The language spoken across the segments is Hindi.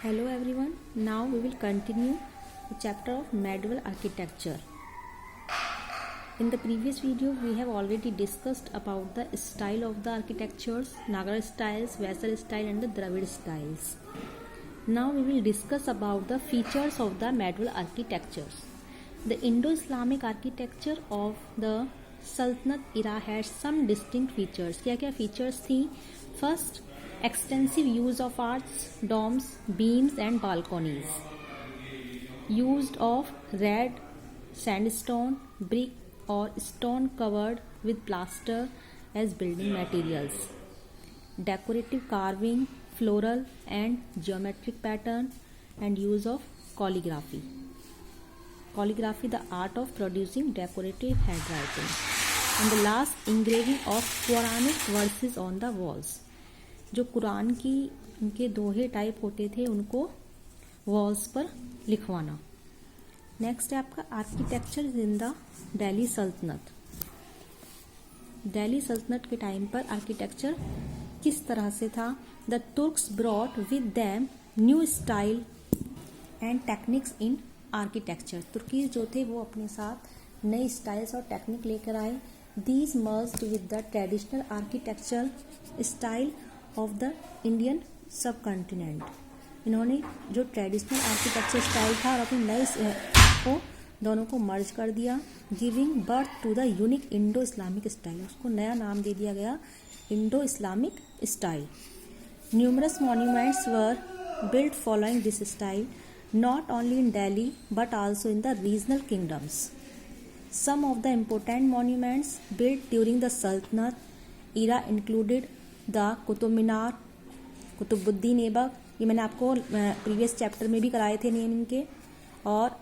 Hello everyone, now we will continue the chapter of medieval architecture. In the previous video, we have already discussed about the style of the architectures, Nagar styles, Vaisal style and the Dravid styles. Now we will discuss about the features of the medieval architectures. The Indo-Islamic architecture of the Sultanate era had some distinct features. क्या features थी? First, extensive use of arches, domes, beams and balconies. Used of red sandstone, brick or stone covered with plaster as building materials. Decorative carving, floral and geometric pattern and use of calligraphy. Calligraphy, the art of producing decorative handwriting. And the last, engraving of Quranic verses on the walls. जो कुरान की उनके दोहे टाइप होते थे उनको वॉल्स पर लिखवाना. नेक्स्ट है आपका आर्किटेक्चर इन द दिल्ली सल्तनत. दिल्ली सल्तनत के टाइम पर आर्किटेक्चर किस तरह से था? The Turks brought with them new style and techniques in architecture. तुर्कीज जो थे वो अपने साथ नई स्टाइल्स और टेक्निक लेकर आए. These merged with the traditional architecture style of the Indian सब कॉन्टिनेंट. इन्होंने जो ट्रेडिशनल आर्किटेक्चर स्टाइल था और अपने नए को दोनों को मर्ज कर दिया. Giving birth to the unique Indo Islamic style. उसको नया नाम दे दिया गया Indo Islamic style. Numerous monuments were built following this style not only in Delhi but also in the regional kingdoms. Some of the important monuments built during the Sultanate era included the Qutub Minar, Qutubuddin Aibak, ये मैंने आपको प्रीवियस चैप्टर में भी कराए थे नेम इनके, और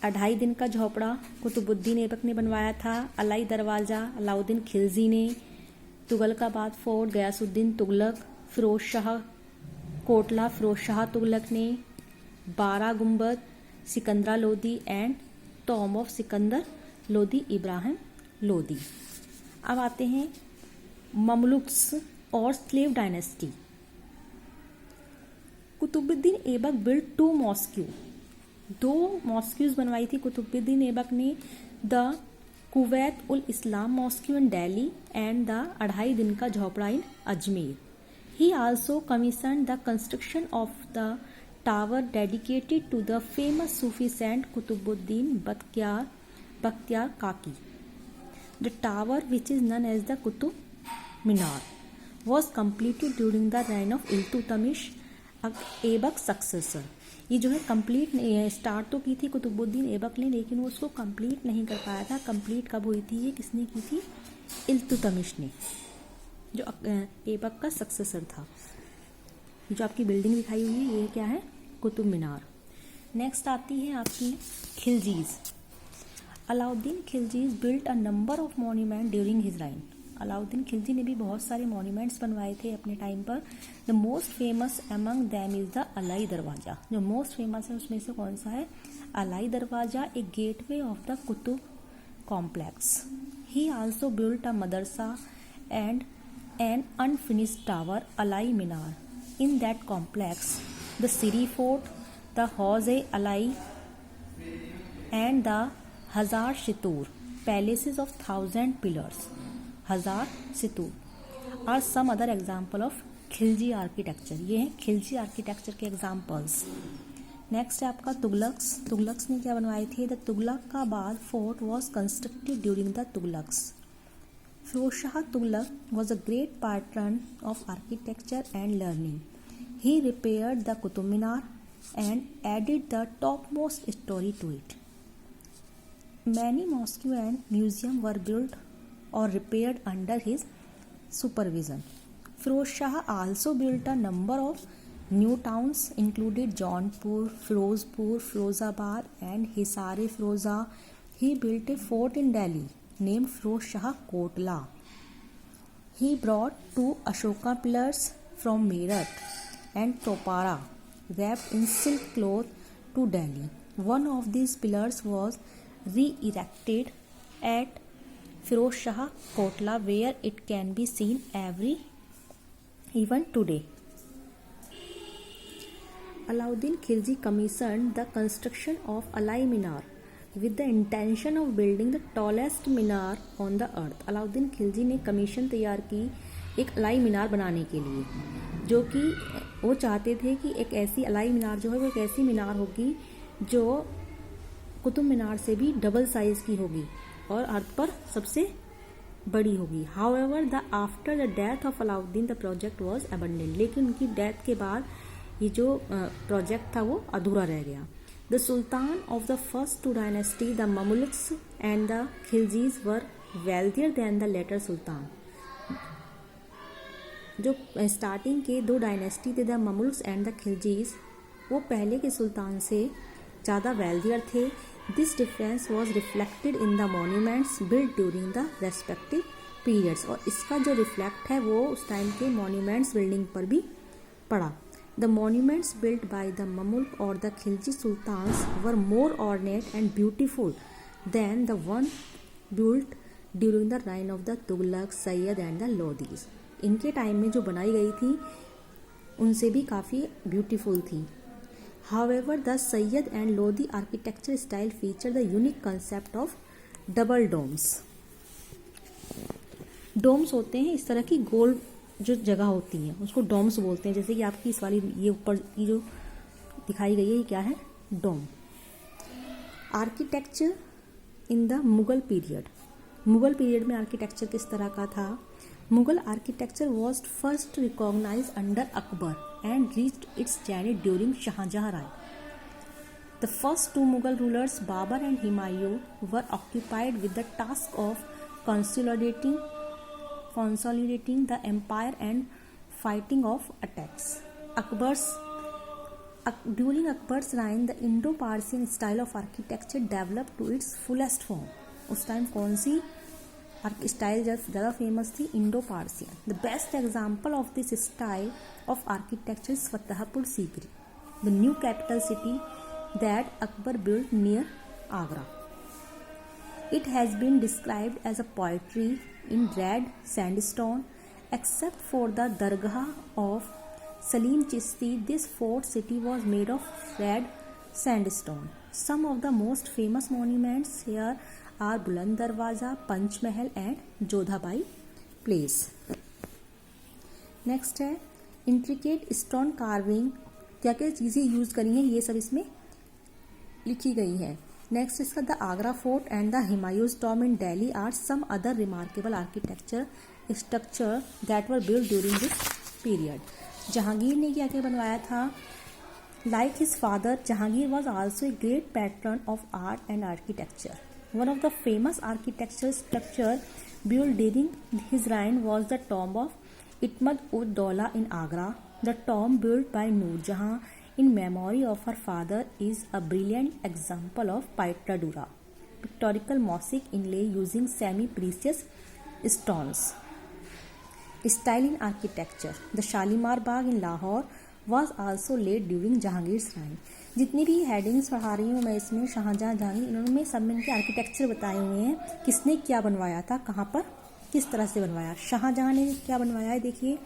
अढ़ाई दिन का झोपड़ा कुतुबुद्दीन ऐबक ने बनवाया था. अलाई दरवाज़ा अलाउद्दीन खिलजी ने. तुगलकाबाद फोर्ट गयासुद्दीन तुगलक. फिरोज शाह कोटला फिरोज शाह तुगलक ने. 12 Gumbad Sikandra Lodi and tomb of Sikandar Lodi Ibrahim Lodi. अब आते हैं ममलुक्स और slave dynasty. Qutbuddin Aibak built 2 mosque. 2 mosques बनवाई थी कुतुबुद्दीन ऐबक ने. The Quwwat ul Islam mosque in Delhi and the Adhai Din का झोपड़ा इन Ajmer. He also commissioned the construction of the tower dedicated to the famous Sufi saint Qutbuddin Bakhtiyar Kaki. The tower, which is known as the Qutub Minar, was completed during the reign of Iltutmish, Aibak successor. ये जो है कंप्लीट स्टार्ट तो की थी कुतुबुद्दीन ऐबक ने, लेकिन वो उसको कंप्लीट नहीं कर पाया था. कंप्लीट कब हुई थी? ये किसने की थी? इल्तुतमिश ने, जो ऐबक का सक्सेसर था. जो आपकी बिल्डिंग दिखाई हुई है ये क्या है? कुतुब मीनार. नेक्स्ट आती है आपकी Khiljis. Alauddin Khiljis built a number of monument during his reign. Alauddin Khilji ने भी बहुत सारे मॉन्यूमेंट्स बनवाए थे अपने टाइम पर. The most famous among them is the Alai Darwaza. जो मोस्ट फेमस है उसमें से कौन सा है? Alai Darwaza, a gateway of the Qutub complex. He also built a madrasa and an unfinished tower, Alai Minar. In that complex, the Siri Fort, the Hauz-e-Alai and the Hazar Shitur, palaces of 1,000 pillars, Hazar Shitur, are some other example of Khilji architecture. ये हैं खिलजी आर्किटेक्चर के एग्जाम्पल्स. नेक्स्ट है आपका तुगलक्स. तुगलक्स ने क्या बनवाए थे? The Tughlaqabad fort was constructed during the Tughlaqs. Firoz Shah Tughlaq was a great patron of architecture and learning. He repaired the Qutub Minar and added the topmost story to it. Many mosques and museums were built or repaired under his supervision. Firoz Shah also built a number of new towns, included Jaunpur, Firozpur, Firozabad, and Hisar-e-Firoza. He built a fort in Delhi named Firoz Shah Kotla. He brought 2 Ashoka pillars from Meerut and Topara wrapped in silk cloth to Delhi. One of these pillars was re-erected at Firoz Shah Kotla, where it can be seen even today. Alauddin Khilji commissioned the construction of Alai Minar with the intention of building the tallest minar on the earth. Alauddin Khilji ने कमीशन तैयार की एक अलाई मीनार बनाने के लिए, जो कि वो चाहते थे कि एक ऐसी अलाई मीनार जो है वो एक ऐसी मीनार होगी जो कुतुब मीनार से भी डबल साइज की होगी और अर्थ पर सबसे बड़ी होगी. However the after the death of Alauddin the project was abandoned. लेकिन उनकी डेथ के बाद ये जो प्रोजेक्ट था वो अधूरा रह गया. The Sultan of the first two dynasty, the Mamluks and the Khiljis, were wealthier than the later Sultan. जो स्टार्टिंग के दो डायनेस्टी थे, द ममुल्क्स एंड द खिलजीज, वो पहले के सुल्तान से ज़्यादा वेल्थियर थे. This difference was reflected in the monuments build during the respective periods. और इसका जो रिफ्लेक्ट है वो उस टाइम के मॉन्यूमेंट्स बिल्डिंग पर भी पड़ा. The monuments built by the Mamluk or the Khilji sultans were more ornate and beautiful than the one built during the reign of the Tughlaq, Sayyid and the Lodhis. इनके टाइम में जो बनाई गई थी उनसे भी काफ़ी ब्यूटीफुल थी. However, the Sayyid and Lodhi architecture style feature the unique concept of double domes. Doms होते हैं इस तरह की गोल जो जगह होती है उसको डोम्स बोलते हैं. जैसे कि आपकी इस वाली ये ऊपर की जो दिखाई गई है ये क्या है, dome. Architecture in the Mughal period. Mughal period में आर्किटेक्चर किस तरह का था. Mughal architecture was first recognize under Akbar and reached its zenith during Shahjahan राय. The first two Mughal rulers Babur and Humayun were occupied with the task of consolidating the empire and fighting off attacks. During Akbar's reign, the Indo-Persian style of architecture developed to its fullest form. उस टाइम कौन सी स्टाइल ज़्यादा फेमस थी, Indo Persian. The best example of this style of architecture is Fatehpur Sikri, the new capital city that Akbar built near Agra. It has been described as a poetry in red sandstone. Except for the Dargah of Salim Chishti, this fort city was made of red sandstone. Some of the most famous monuments here are Buland Darwaza, Panch Mahal and Jodhabai Place. Next है intricate stone carving. क्या क्या चीज़ें यूज़ करी हैं ये सब इसमें लिखी गई हैं. नेक्स्ट इसका the Agra fort and the Humayun's tomb in Delhi are some other remarkable architecture structure that were build during this period. Jahangir ने क्या क्या बनवाया था. Like his father, Jahangir was also a great patron of art and architecture. One of the famous architecture structure build during his reign was the tomb of Itmad-ud-Daula in Agra. The tomb build by Noorjahan in memory of her father is a brilliant example of Paitadura, pictorial mosaic inlay using semi-precious stones. Style in architecture. The Shalimar Bagh in Lahore was also laid during Jahangir's reign. जितनी भी हेडिंग्स पढ़ा रही हूँ मैं इसमें शाहजहां जहांगीर, इन्होंने सब में इनके आर्किटेक्चर बताए हुए हैं, किसने क्या बनवाया था, कहाँ पर किस तरह से बनवाया. शाहजहां ने क्या बनवाया है देखिए,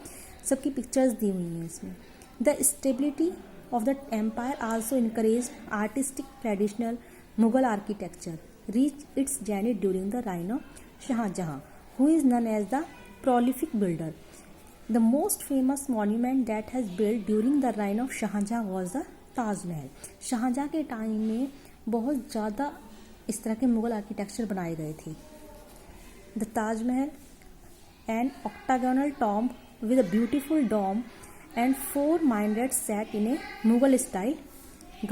सबकी पिक्चर्स दी हुई हैं इसमें. The stability of the empire also encouraged artistic traditional Mughal architecture reached its zenith during the reign of Shah Jahan, who is known as the prolific builder. The most famous monument that has built during the reign of Shah Jahan was the Taj Mahal. Shah Jahan के टाइम में बहुत ज़्यादा इस तरह के मुगल आर्किटेक्चर बनाए गए थे. The Taj Mahal, an octagonal tomb with a beautiful dome and 4 minarets sat in a Mughal style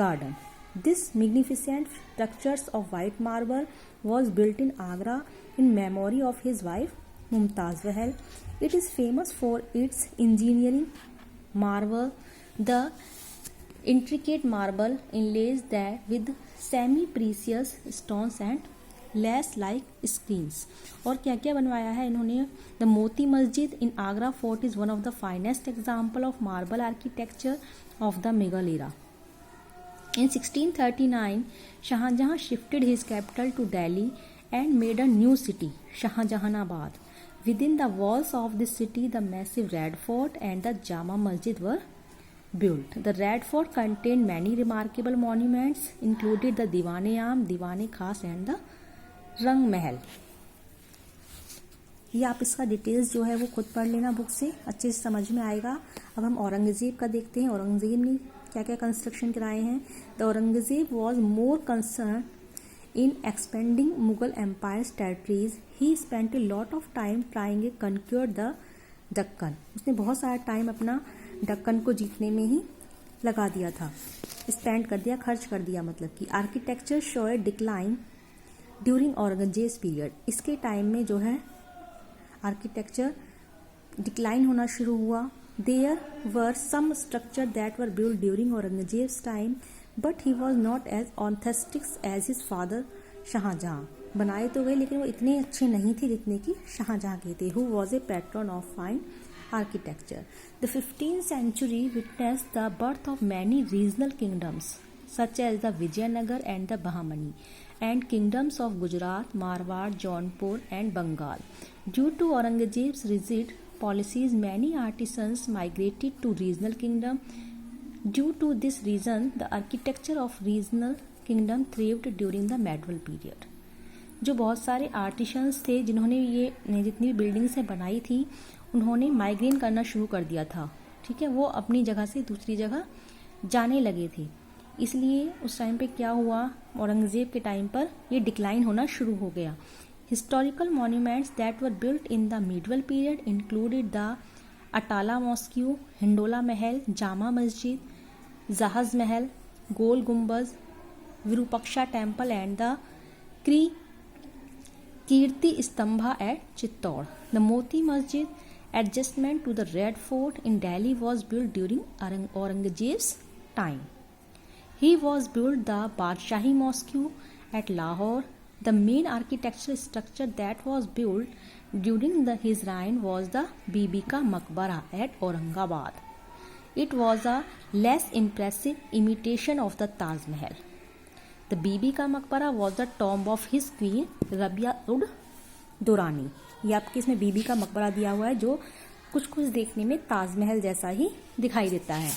garden. This magnificent structures of white marble was built in Agra in memory of his wife Mumtaz Mahal. It is famous for its engineering marvel, the intricate marble inlays that with semi-precious stones and lace like screens. और क्या क्या बनवाया है इन्होंने. The Moti Masjid in Agra fort is one of the finest example of marble architecture of the Mughal era. In 1639 Shahjahan shifted his capital to Delhi and made a new city Shahjahanabad. Within the walls of this city the massive red fort and the Jama Masjid were built. The Red Fort contained many remarkable monuments, included the Diwan-e-Aam, Diwan-e-Khas and the रंग महल. ये आप इसका डिटेल्स जो है वो खुद पढ़ लेना बुक से, अच्छे से समझ में आएगा. अब हम औरंगज़ेब का देखते हैं. औरंगज़ेब ने क्या क्या कंस्ट्रक्शन कराए हैं. The Aurangzeb was more concern in expanding Mughal Empire's territories. He spent a lot of time trying to conquer the Deccan. उसने बहुत सारा टाइम अपना दक्कन को जीतने में ही लगा दिया था. स्पेंड कर दिया, खर्च कर दिया मतलब कि. Architecture show decline during Aurangzeb period. इसके टाइम में जो है आर्किटेक्चर डिक्लाइन होना शुरू हुआ. There were some structure that were build during Aurangzeb's time but he was not as authentic as his father Shah Jahan. बनाए तो गए लेकिन वो इतने अच्छे नहीं थे जितने कि शाहजहां के थे. Who was a pattern of fine architecture. The 15th century witnessed the birth of many regional kingdoms such as the Vijayanagar and the Bahamani and kingdoms of Gujarat, Marwar, Jaunpur and Bengal. Due to Aurangzeb's rigid policies, many artisans migrated to regional kingdom. Due to this reason, the architecture of regional kingdom thrived during the medieval period. जो बहुत सारे आर्टिशंस थे जिन्होंने ये जितनी भी बिल्डिंग्स बनाई थी उन्होंने माइग्रेट करना शुरू कर दिया था. ठीक है, वो अपनी जगह से दूसरी जगह जाने लगे थे. इसलिए उस टाइम पे क्या हुआ, औरंगज़ेब के टाइम पर ये डिक्लाइन होना शुरू हो गया. Historical monuments that were built in the medieval period included the Atala mosque, Hindola Mahal, Jama Masjid, Jahaz Mahal, Gol Gumbaz, Virupaksha temple and the Kirti Stambha at Chittor. The Moti Masjid adjacent to the Red Fort in Delhi was built during Aurangzeb's time. He was built the Badshahi Mosque at Lahore. The main architectural structure that was built during his reign was the Bibi Ka Maqbara at Aurangabad. It was a less impressive imitation of the Taj Mahal. The Bibi Ka Maqbara was the tomb of his queen Rabia ud Durrani. ये आपके इसमें बीबी का मकबरा दिया हुआ है जो कुछ कुछ देखने में ताजमहल जैसा ही दिखाई देता है.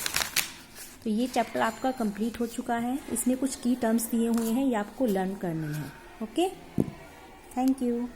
तो ये चैप्टर आपका कंप्लीट हो चुका है. इसमें कुछ की टर्म्स दिए हुए हैं, ये आपको लर्न करने हैं. Okay, thank you.